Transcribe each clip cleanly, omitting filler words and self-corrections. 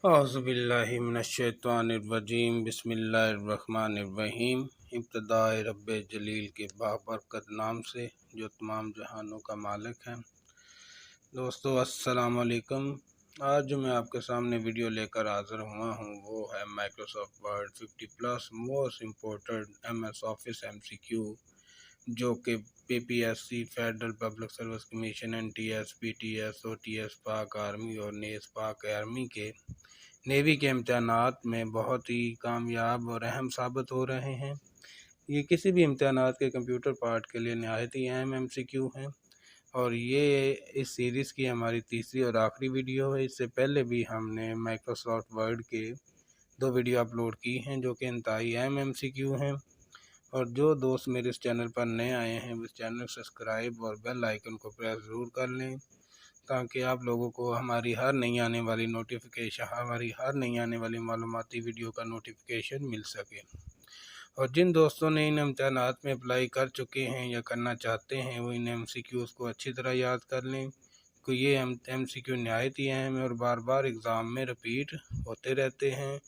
औज़ुबिल्लाहि मिनश्शैतानिर्रजीम बिस्मिल्लाहिर्रहमानिर्रहीम। इब्तिदाए रब्बे जलील के बाबरकत नाम से जो तमाम जहानों का मालिक है। दोस्तों अस्सलाम वालेकुम। आज जो मैं आपके सामने वीडियो लेकर हाज़िर हुआ हूँ वो है Microsoft word 50+ most important MS office MCQ, जो कि PPSC federal public service commission NTS PTS OTS पाक आर्मी और नेस पाक आर्मी के नेवी के इम्तहानात में बहुत ही कामयाब और अहम साबित हो रहे हैं। ये किसी भी इम्तहानात के कंप्यूटर पार्ट के लिए नहायत ही अहम MCQ हैं और ये इस सीरीज़ की हमारी तीसरी और आखिरी वीडियो है। इससे पहले भी हमने माइक्रोसॉफ्ट वर्ड के 2 वीडियो अपलोड की हैं जो कि इंतहाई अहम MCQ हैं। और जो दोस्त मेरे इस चैनल पर नए आए हैं वो इस चैनल सब्सक्राइब और बेल आइकन को प्रेस ज़रूर कर लें ताकि आप लोगों को हमारी हर नई आने वाली मालूमाती वीडियो का नोटिफिकेशन मिल सके। और जिन दोस्तों ने इन इम्तहानात में अप्लाई कर चुके हैं या करना चाहते हैं वो इन MCQs को अच्छी तरह याद कर लें, क्योंकि ये MCQ नहायत ही अहम है और बार बार एग्ज़ाम में रिपीट होते रहते हैं।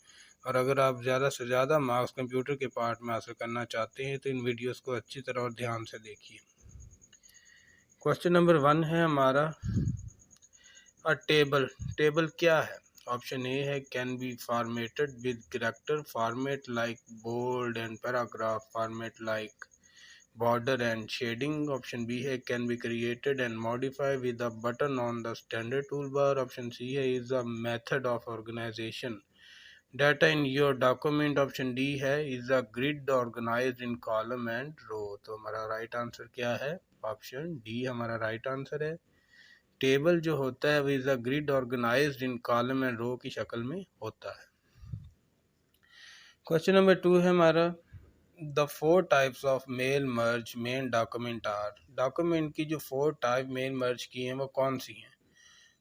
और अगर आप ज़्यादा से ज़्यादा मार्क्स कंप्यूटर के पार्ट में हासिल करना चाहते हैं तो इन वीडियोस को अच्छी तरह और ध्यान से देखिए। क्वेश्चन नंबर 1 है हमारा, टेबल क्या है? ऑप्शन ए है can be formatted with character format like bold and paragraph format like border and shading. Option B है can be created and modify with a button on the standard toolbar. Option C है is a method of organisation data in your document. Option D है is a grid organised in column and row. तो हमारा right answer क्या है? Option D हमारा right answer है। Table जो होता है वो is a grid organised in column and row की शक्ल में होता है। क्वेश्चन नंबर 2 है हमारा, the 4 types of mail merge main document are. Document की जो 4 टाइप मेन मर्ज की हैं वो कौन सी हैं?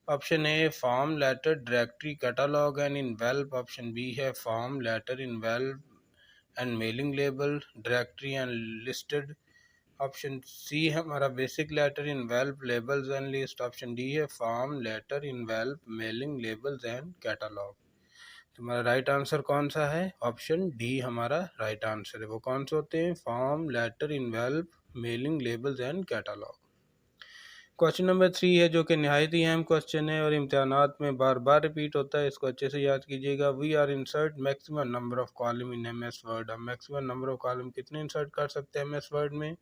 Option A form letter directory catalogue and envelope. Option B है form letter envelope and mailing label directory and listed. Option C है हमारा basic letter envelope labels and list. Option D है form letter envelope mailing labels and catalogue. तुम्हारा right answer कौन सा है? Option D हमारा right answer है। वो कौन से होते हैं? Form letter envelope mailing labels and catalogue. Question number 3 है जो कि नहायत ही अहम क्वेश्चन है और इम्तहानात में बार बार रिपीट होता है, इसको अच्छे से याद कीजिएगा। We are insert maximum number of column in MS Word. हम मैक्सिमम नंबर ऑफ कॉलम कितने इंसर्ट कर सकते हैं MS वर्ड में?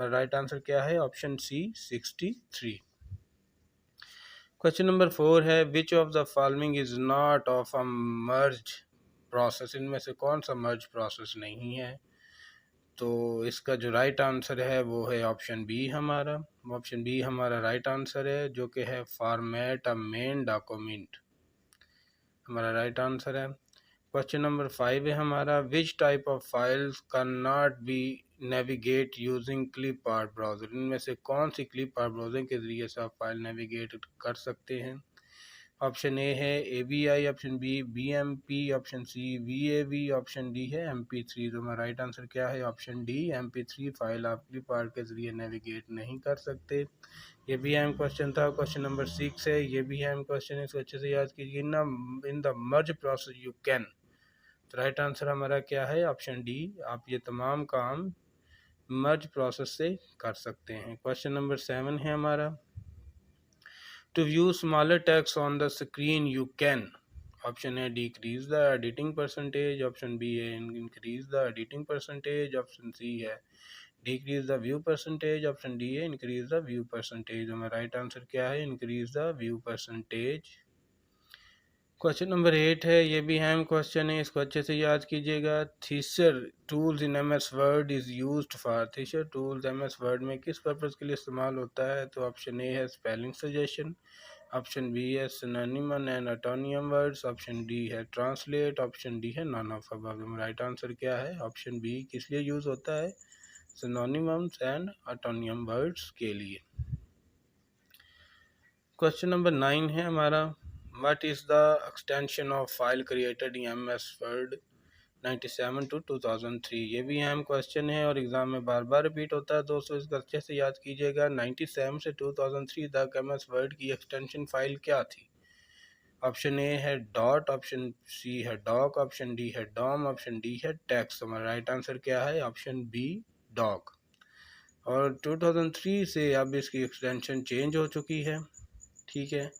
राइट आंसर क्या है? Option C 63। क्वेश्चन नंबर 4 है which of the following is not of a merge process. इनमें से कौन सा मर्ज प्रोसेस नहीं है? तो इसका जो राइट आंसर है वो है ऑप्शन बी हमारा। ऑप्शन बी हमारा राइट आंसर है जो कि है फॉर्मेट अ मेन डॉक्यूमेंट, हमारा राइट आंसर है। क्वेश्चन नंबर 5 है हमारा, which type of files can not be navigate using clip art browser. इनमें से कौन सी क्लिप आर्ट ब्राउज़र के ज़रिए से आप फाइल नेविगेट कर सकते हैं? ऑप्शन ए है AVI, option B BMP, option C VAV, option D है MP3। तो हमारा राइट आंसर क्या है? ऑप्शन डी MP3 फाइल आप क्लिप आर्ट के ज़रिए नेविगेट नहीं कर सकते। ये भी अहम क्वेश्चन था। क्वेश्चन नंबर 6 है, ये भी अहम क्वेश्चन है, इसको अच्छे से याद कीजिए। In the merge process you can. तो राइट आंसर हमारा क्या है? Option D. आप ये तमाम काम मर्ज प्रोसेस से कर सकते हैं। क्वेश्चन नंबर 7 है हमारा, to view smaller text on the screen you can. Option A decrease the editing percentage, option B है increase the editing percentage, option C है decrease the view percentage, option D है increase the view percentage. हमारा right answer क्या है? Increase the view percentage. Question number 8 है, ये भी अहम क्वेश्चन है, इसको अच्छे से याद कीजिएगा। Thesaurus tools in MS Word is used for. Thesaurus tools MS word में किस पर्पज़ के लिए इस्तेमाल होता है? तो ऑप्शन ए है स्पेलिंग सजेशन, ऑप्शन बी है synonym and antonym words, option D है ट्रांसलेट, ऑप्शन डी है none of above. Right answer क्या है? ऑप्शन बी किस लिए यूज़ होता है? सिनोनिम्स एंड एटोनियम वर्ड्स के लिए। क्वेश्चन नंबर 9 है हमारा, what is the extension of file created in MS word 97 to 2003। ये भी अहम क्वेश्चन है और एग्ज़ाम में बार बार रिपीट होता है दोस्तों, इसको अच्छे से याद कीजिएगा। 97 से 2003 तक MS वर्ड की एक्सटेंशन फाइल क्या थी? ऑप्शन ए है डॉट, ऑप्शन सी है डॉक, ऑप्शन डी है डॉम, ऑप्शन डी है टेक्स्ट। हमारा राइट आंसर क्या है? Option B doc. और 2003 से अब इसकी एक्सटेंशन चेंज हो चुकी है, ठीक है,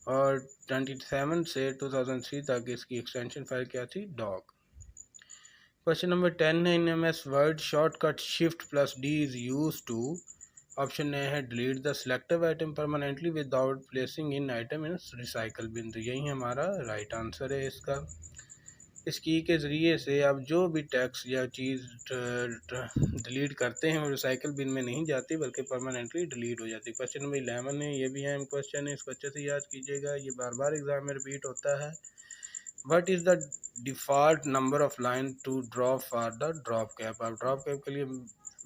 और 27 से 2003 तक इसकी एक्सटेंशन फाइल क्या थी? डॉक। क्वेश्चन नंबर 10 है, in MS Word shortcut shift plus D is use to, option A है delete the selective item permanently without placing in item in recycle bin. तो यही हमारा राइट आंसर है इसका। इस की के ज़रिए से आप जो भी टेक्स्ट या चीज़ डिलीट करते हैं वो रिसाइकल बिन में नहीं जाती बल्कि परमानेंटली डिलीट हो जाती है। क्वेश्चन नंबर 11 है, ये भी अहम क्वेश्चन है, इसको अच्छे से याद कीजिएगा, ये बार बार एग्जाम में रिपीट होता है। What is the default number of line to drop for the drop cap? आप ड्रॉप कैप के लिए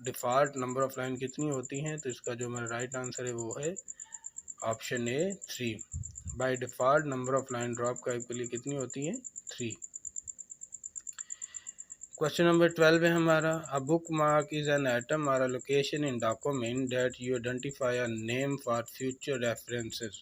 डिफ़ॉल्ट नंबर ऑफ लाइन कितनी होती हैं? तो इसका जो हमारा राइट आंसर है वो है option A 3। By default number of line drop cap के लिए कितनी होती हैं? 3। क्वेश्चन नंबर 12 है हमारा, a bookmark is an item or a location in document that you identify a name for future references.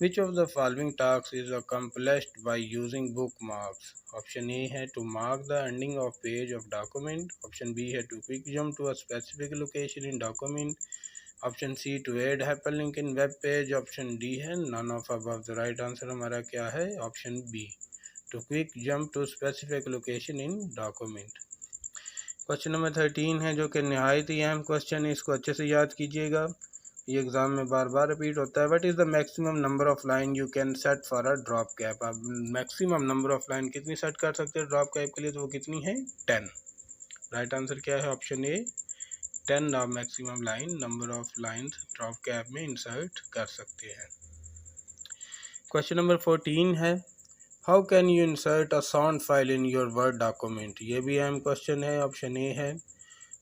Which of the following task is accomplished by using bookmarks? Option A है to mark the ending of page of document, option B है to quick jump to a specific location in document, option C to add hyperlink in web page, option D है none of above. The right answer हमारा क्या है? Option B, to quick jump to specific location in document. Question number 13 है, जो कि नहायत ही अहम question है, इसको अच्छे से याद कीजिएगा, ये एग्जाम में बार बार रिपीट होता है। What is the maximum number of line you can set for a drop cap? आप मैक्सिमम नंबर ऑफ लाइन कितनी सेट कर सकते हैं ड्रॉप कैप के लिए? तो वो कितनी है? 10। राइट आंसर क्या है? ऑप्शन ए 10 आप maximum line number of line drop cap में इंसर्ट कर सकते हैं। क्वेश्चन नंबर 14 है, how can you insert a sound file in your Word document? ये भी अहम क्वेश्चन है। ऑप्शन ए है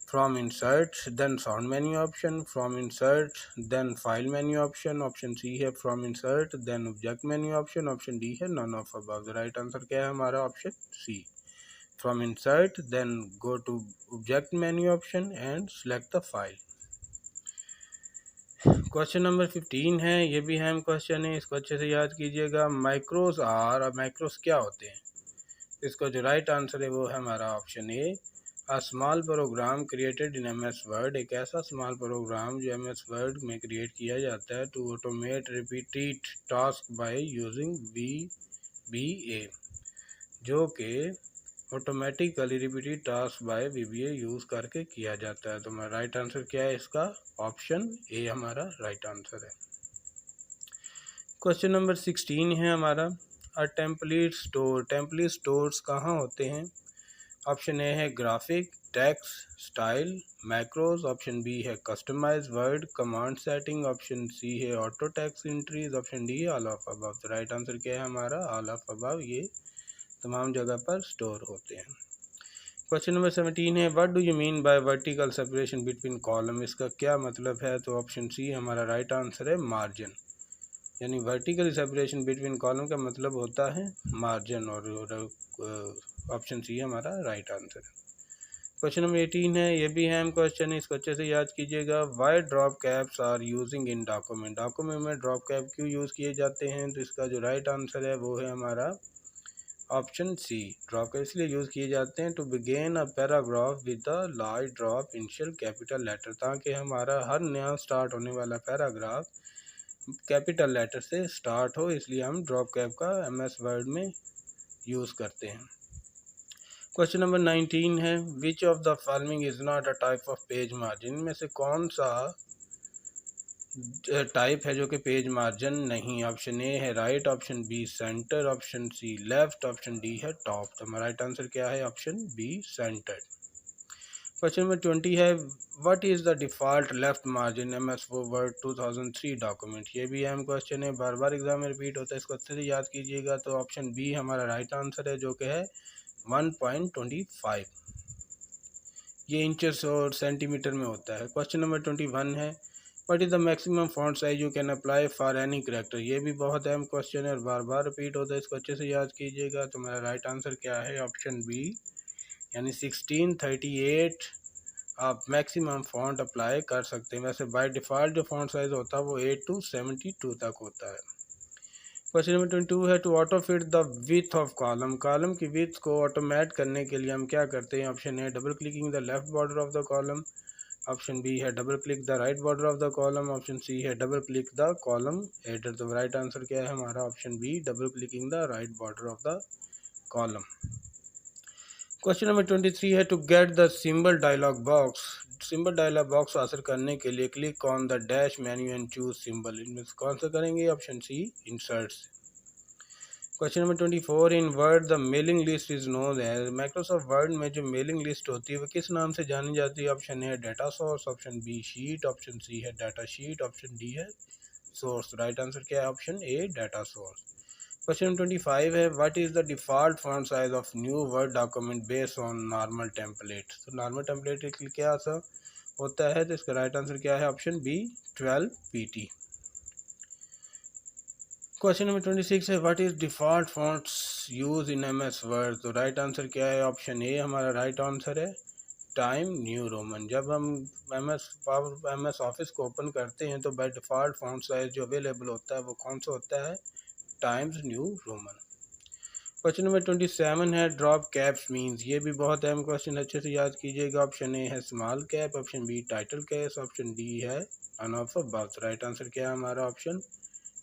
from insert then sound menu option, from insert then file menu option, option C है from insert then object menu option, option D है none of above. The right answer क्या है हमारा? Option C, from insert then go to object menu option and select the file. Question number 15 है, ये भी अहम question है, इसको अच्छे से याद कीजिएगा। माइक्रोज आर, और माइक्रोज क्या होते हैं? इसका जो राइट आंसर है वो है हमारा option A, a small program created in MS Word. एक ऐसा स्मॉल प्रोग्राम जो MS वर्ड में क्रिएट किया जाता है to automate repeated task by using VBA, जो कि automatically repeated task by VBA use करके किया जाता है। तो हमारा राइट आंसर क्या है इसका? ऑप्शन ए हमारा राइट आंसर है। क्वेश्चन नंबर 16 है हमारा, a template store. Template stores कहाँ होते हैं? ऑप्शन ए है graphic, text, style, macros, option B है customize word command setting, option C है auto text entries, option D है ऑल ऑफ अबव। तो राइट आंसर क्या है हमारा? ऑल ऑफ अबव, ये तमाम जगह पर स्टोर होते हैं। क्वेश्चन नंबर 17 है, what do you mean by vertical separation between column? इसका क्या मतलब है? तो ऑप्शन सी हमारा राइट आंसर है मार्जिन, यानी वर्टिकल सेपरेशन बिटवीन कॉलम का मतलब होता है मार्जिन, और ऑप्शन सी हमारा राइट आंसर है। क्वेश्चन नंबर 18 है, ये भी अहम क्वेश्चन है, इसको अच्छे से याद कीजिएगा। Why drop caps are using in document? Document में ड्रॉप कैप क्यों यूज़ किए जाते हैं? तो इसका जो राइट आंसर है वो है हमारा ऑप्शन सी, ड्रॉप कैप इसलिए यूज़ किए जाते हैं to begin a paragraph with a large drop initial capital letter, ताकि हमारा हर नया स्टार्ट होने वाला पैराग्राफ कैपिटल लेटर से स्टार्ट हो, इसलिए हम ड्रॉप कैप का MS वर्ड में यूज़ करते हैं। क्वेश्चन नंबर 19 है, which of the following is not a type of page margin? में से कौन सा टाइप है जो कि पेज मार्जिन नहीं? ऑप्शन ए है right, option B centre, option C left, option D है टॉप। तो हमारा राइट आंसर क्या है? Option B centre. Question number 20 है, what is the default left margin MS Word 2003 document? ये भी अहम क्वेश्चन है, बार बार एग्जाम में रिपीट होता है, इसको अच्छे से याद कीजिएगा। तो ऑप्शन बी हमारा राइट आंसर है, जो कि है 1.25, ये इंचेस और सेंटीमीटर में होता है। क्वेश्चन नंबर 21 है, what is the maximum font size you can apply for any character? ये भी बहुत अहम क्वेश्चन है और बार बार रिपीट होता है, इसको अच्छे से याद कीजिएगा। तो मेरा राइट आंसर क्या है? ऑप्शन बी, यानी 1638 आप मैक्सिमम फॉन्ट अप्लाई कर सकते हैं। वैसे बाय डिफ़ॉल्ट जो फॉन्ट साइज़ होता है वो 8 to 72 तक होता है। क्वेश्चन नंबर 22 है to auto fit the width of column, column की विथ को ऑटोमेट करने के लिए हम क्या करते हैं। Option A double clicking the left border of the column, option B है double click the right border of the column, option C है double click the column header. तो राइट आंसर क्या है हमारा option B double clicking the right border of the column. Question number 23 है to get the symbol dialog box, symbol dialog box हासिल करने के लिए click on the dash menu and choose symbol, इनमें से कौन सा करेंगे। Option C insert. Question number 24 in Word the mailing list is known as, Microsoft Word में जो मेलिंग लिस्ट होती है वो किस नाम से जानी जाती है। Option A data source, option B sheet, option C है डाटा शीट, ऑप्शन डी है सोर्स। राइट आंसर क्या है option A data source. Question number 25 है what is the default font size of new Word document based on normal template, तो normal template क्या सा होता है, तो इसका राइट आंसर क्या है option B 12 pt। Question number 26 है what is default fonts use in MS Word, तो राइट आंसर क्या है ऑप्शन ए हमारा राइट आंसर है टाइम न्यू रोमन। जब हम MS ऑफिस को ओपन करते हैं तो बाय डिफ़ॉल्ट फॉन्ट साइज जो अवेलेबल होता है वो कौन सा होता है, Times New Roman. Question number 27 है ड्रॉप कैप्स मीन्स, ये भी बहुत अहम क्वेश्चन, अच्छे से याद कीजिएगा। ऑप्शन ए है small cap, option B title case, option D है none of above. Right answer क्या है हमारा ऑप्शन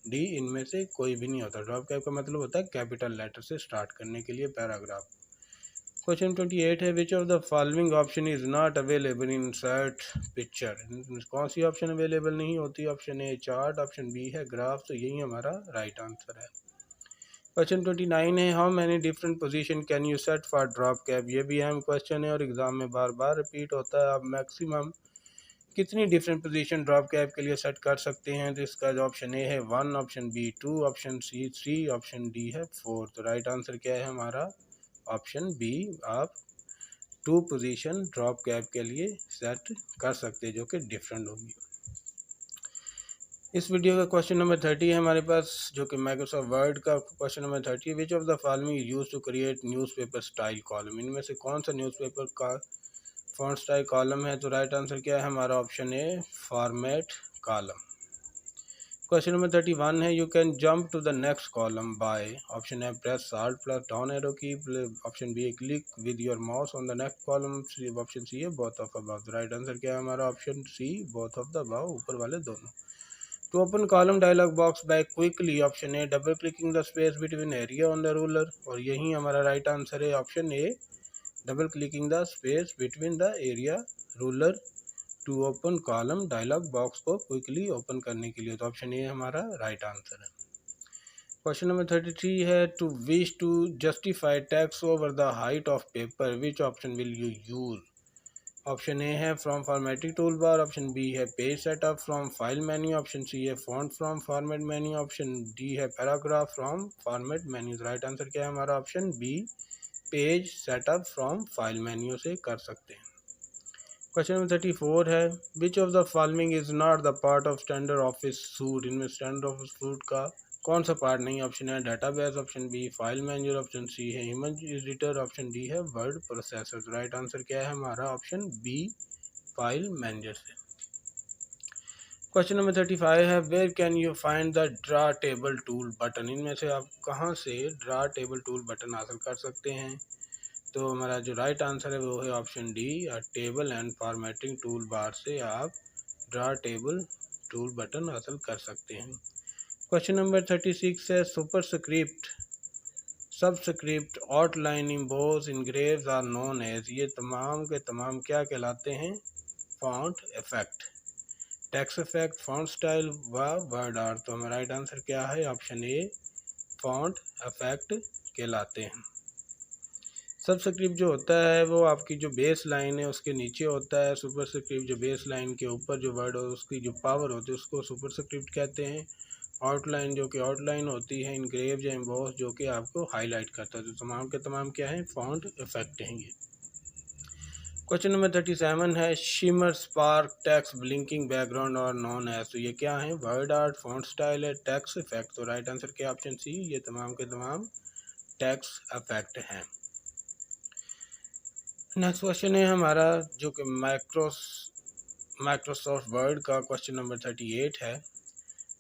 डी इनमें से कोई भी नहीं होता। ड्रॉप कैप का मतलब होता है कैपिटल लेटर से स्टार्ट करने के लिए पैराग्राफ। क्वेश्चन 28 है which of the following option is not available in insert picture, कौन सी ऑप्शन अवेलेबल नहीं होती। Option A chart, option B है ग्राफ, तो यही हमारा राइट आंसर है। क्वेश्चन 29 है how many different position can you set for drop cap, ये भी अहम क्वेश्चन है और एग्जाम में बार बार रिपीट होता है। आप मैक्सिमम कितनी डिफरेंट पोजीशन ड्रॉप कैप के लिए सेट कर सकते हैं, तो इसका जो ऑप्शन ए है 1, option B 2, option C 3, option D है 4। तो राइट आंसर क्या है हमारा ऑप्शन बी, आप 2 पोजीशन ड्रॉप कैप के लिए सेट कर सकते हैं जो कि डिफरेंट होगी। इस वीडियो का क्वेश्चन नंबर 30 है हमारे पास जो कि माइक्रोसॉफ्ट वर्ड का क्वेश्चन नंबर 30 है which of the following use to create newspaper style column, इनमें से कौन सा न्यूज़पेपर का फॉन्ट स्टाइल कॉलम है, तो राइट आंसर क्या है हमारा option A format column. Question number 31 है you can jump to the next column by, option A press Alt plus down arrow key, option B click with your mouse on the next column, option C है both of above. Right answer क्या है हमारा option C both of the above, ऊपर वाले दोनों। To open column dialog box by quickly, option A double clicking the space between area on the ruler, और यही हमारा राइट आंसर है option A double clicking the space between the area ruler to open column dialog box को quickly open करने के लिए, तो option A हमारा राइट आंसर है। क्वेश्चन नंबर 33 है to wish to justify text over the height of paper which option will you use, option A है from formatting tool bar, option B है page setup from file menu, option C है font from format menu, option D है paragraph from format menu. Right answer क्या है हमारा option B page setup from file menu से कर सकते हैं। क्वेश्चन नंबर 34 है which of the following is not the part of standard office suite, इनमें स्टैंडर्ड ऑफिस सूट का कौन सा पार्ट नहीं, ऑप्शन है database, option B file manager, option C है इमेज एडिटर, ऑप्शन डी है वर्ड प्रोसेसर। राइट आंसर क्या है हमारा ऑप्शन बी फाइल मैनेजर से। क्वेश्चन नंबर 35 है where can you find the draw table tool button, इनमें से आप कहाँ से ड्रा टेबल टूल बटन हासिल कर सकते हैं, तो हमारा जो राइट आंसर है वो है option D table and formatting tool bar से आप ड्रा टेबल टूल बटन हासिल कर सकते हैं। क्वेश्चन नंबर 36 है superscript, subscript, outline, emboss, engraves are known as, ये तमाम के तमाम क्या कहलाते हैं, font effect, text effect, font style व वर्ड आर्ट। तो हमारा राइट आंसर क्या है ऑप्शन ए फॉन्ट इफेक्ट कहलाते हैं। सबस्क्रिप्ट जो होता है वो आपकी जो बेस लाइन है उसके नीचे होता है, सुपरस्क्रिप्ट जो बेस लाइन के ऊपर जो वर्ड हो उसकी जो पावर होती है उसको सुपरस्क्रिप्ट कहते हैं। आउटलाइन जो कि आउटलाइन होती है, इनग्रेव या एम्बॉस जो कि आपको हाईलाइट करता है। तो तमाम के तमाम क्या है फॉन्ट इफेक्ट हैं ये। क्वेश्चन नंबर 37 है shimmer, spark, text, blinking, background और नॉन एज, तो ये क्या है वर्ड आर्ट, फॉन्ट स्टाइल है, टेक्स्ट इफेक्ट। तो राइट आंसर क्या ऑप्शन सी, ये तमाम के तमाम टेक्स्ट इफेक्ट हैं। नेक्स्ट क्वेश्चन है हमारा जो कि माइक्रोसॉफ्ट वर्ड का क्वेश्चन नंबर 38 है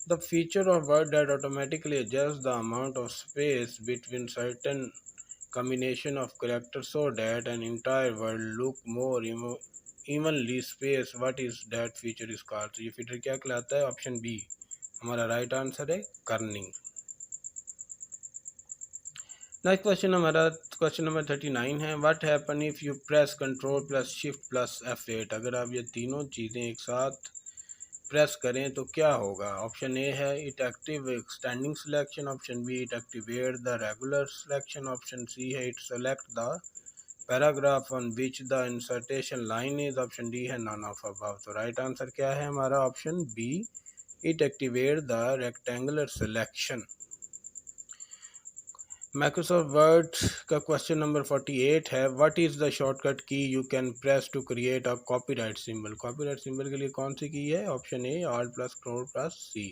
The feature of Word that automatically adjusts the amount of space between certain combination of characters so that an entire word look more evenly spaced. What is that feature is called? तो ये feature क्या कहलाता है? Option B हमारा right answer है, Corning. Next question हमारा question number 39 है, what happen if you press control plus shift plus F8। अगर आप ये तीनों चीज़ें एक साथ प्रेस करें तो क्या होगा? ऑप्शन ए है it active standing selection, option B it activate the regular selection, option C है it select the paragraph on which the insertion line is, option D है नॉन ऑफ अबव। तो right answer क्या है हमारा? Option B it activate the rectangular selection. Microsoft Word का question number 48 है, what is the shortcut key you can press to create a copyright symbol. Copyright symbol के लिए कौन सी की है? Option A alt plus control plus C.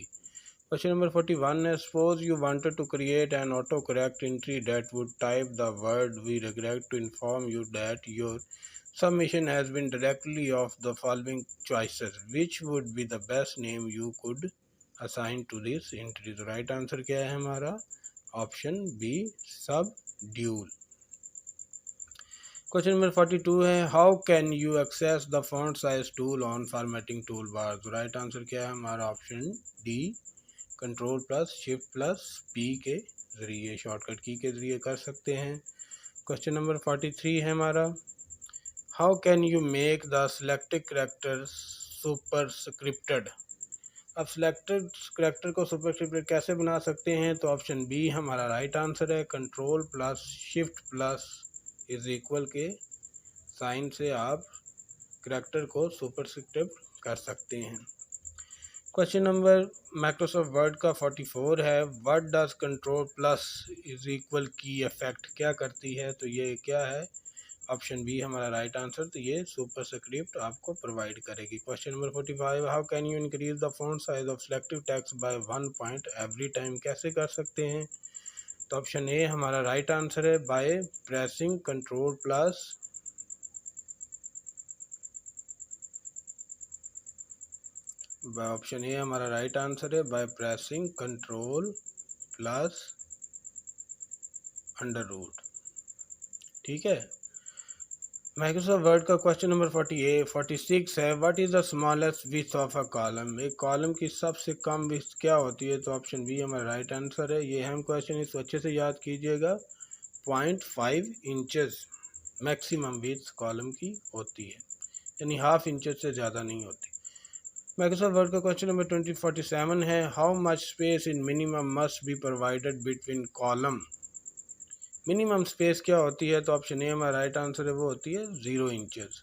Question number 41 है, suppose you wanted to create an auto correct entry that would type the word we regret to inform you that your submission has been directly of the following choices, which would be the best name you could assign to this entry. तो right answer क्या है हमारा? Option B सबड्यूल। Question number 42 है, how can you access the font size tool on formatting tool bar. तो right answer क्या है हमारा? Option D control plus shift plus P के ज़रिए, शॉर्टकट की के ज़रिए कर सकते हैं। क्वेश्चन नंबर 43 है हमारा, how can you make the selected character superscripted. अब सिलेक्टेड करैक्टर को सुपरस्क्रिप्टेड कैसे बना सकते हैं? तो ऑप्शन बी हमारा राइट आंसर है, control plus shift plus is equal के साइन से आप करैक्टर को सुपरस्क्रिप्ट कर सकते हैं। क्वेश्चन नंबर माइक्रोसॉफ्ट वर्ड का 44 है, what does control plus is equal की इफेक्ट क्या करती है? तो ये क्या है? ऑप्शन बी हमारा राइट आंसर, तो ये सुपरस्क्रिप्ट आपको प्रोवाइड करेगी। Question number 45, how can you increase the font size of selective text bye 1 point every time. कैसे कर सकते हैं? तो ऑप्शन ए हमारा राइट आंसर है, by pressing control plus option A हमारा राइट आंसर है, by pressing control plus under root. ठीक है। माइक्रोसॉफ्ट वर्ड का क्वेश्चन नंबर 46 है, what is the smallest width of a column. एक कॉलम की सबसे कम विड्थ क्या होती है? तो ऑप्शन बी हमारा राइट आंसर है। ये अहम क्वेश्चन, इसको अच्छे से याद कीजिएगा। 0.5 इंचेस मैक्सिमम विड्थ कॉलम की होती है, यानी हाफ इंचेस से ज़्यादा नहीं होती। माइक्रोसॉफ्ट वर्ड का क्वेश्चन नंबर 47 है, how much space in minimum must be provided between column. Minimum space क्या होती है? तो ऑप्शन ए हमारा राइट आंसर है, वो होती है 0 इंचेस।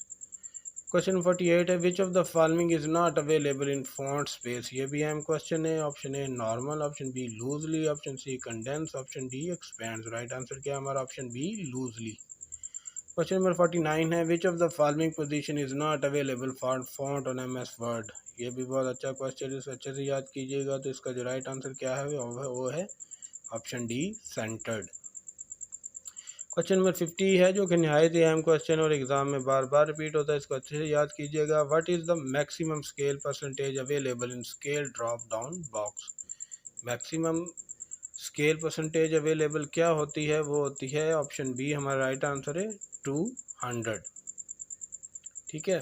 क्वेश्चन 48 है, which of the following is not available in font space. ये भी अहम क्वेश्चन है। Option A normal, option B loosely, option C condense, option D expand. Right answer क्या है हमारा? Option B loosely. Question number 49 है, which of the following position is not available for font on MS Word. ये भी बहुत अच्छा question है, इसे अच्छे से याद कीजिएगा। तो इसका जो राइट आंसर क्या है वो है option D centred. Question number 50 है, जो कि नहायत ही अहम क्वेश्चन और एग्जाम में बार बार रिपीट होता है, इसको अच्छे से याद कीजिएगा। What is the maximum scale percentage available in scale drop down box. Maximum scale percentage available क्या होती है? वो होती है ऑप्शन बी हमारा राइट आंसर है 200। ठीक है।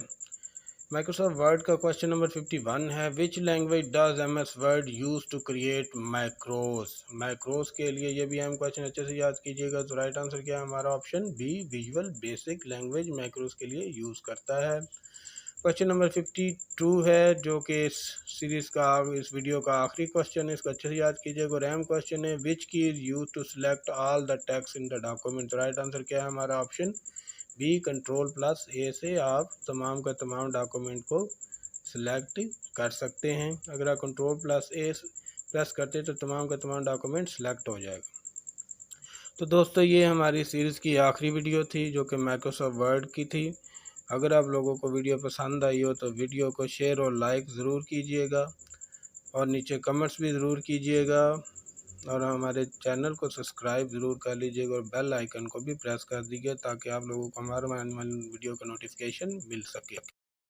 माइक्रोसॉफ्ट वर्ड का क्वेश्चन नंबर 51 है, which language does MS Word use to create macros. Macros के लिए ये भी हम क्वेश्चन अच्छे से याद कीजिएगा। तो राइट आंसर क्या है हमारा? Option B Visual Basic language macros के लिए यूज़ करता है। क्वेश्चन नंबर 52 है, जो कि इस सीरीज़ का इस वीडियो का आखिरी क्वेश्चन है, इसको अच्छे से याद कीजिएगा। और अहम क्वेश्चन है, which key is use to select all the text in the document. तो राइट आंसर क्या है हमारा? Option B control plus A से आप तमाम का तमाम डॉक्यूमेंट को सिलेक्ट कर सकते हैं। अगर आप कंट्रोल प्लस ए प्रेस करते तो तमाम का तमाम डॉक्यूमेंट सिलेक्ट हो जाएगा। तो दोस्तों, ये हमारी सीरीज़ की आखिरी वीडियो थी, जो कि माइक्रोसॉफ्ट वर्ड की थी। अगर आप लोगों को वीडियो पसंद आई हो तो वीडियो को शेयर और लाइक ज़रूर कीजिएगा, और नीचे कमेंट्स भी ज़रूर कीजिएगा, और हमारे चैनल को सब्सक्राइब ज़रूर कर लीजिएगा, और बेल आइकन को भी प्रेस कर दीजिए, ताकि आप लोगों को हमारे वीडियो का नोटिफिकेशन मिल सके।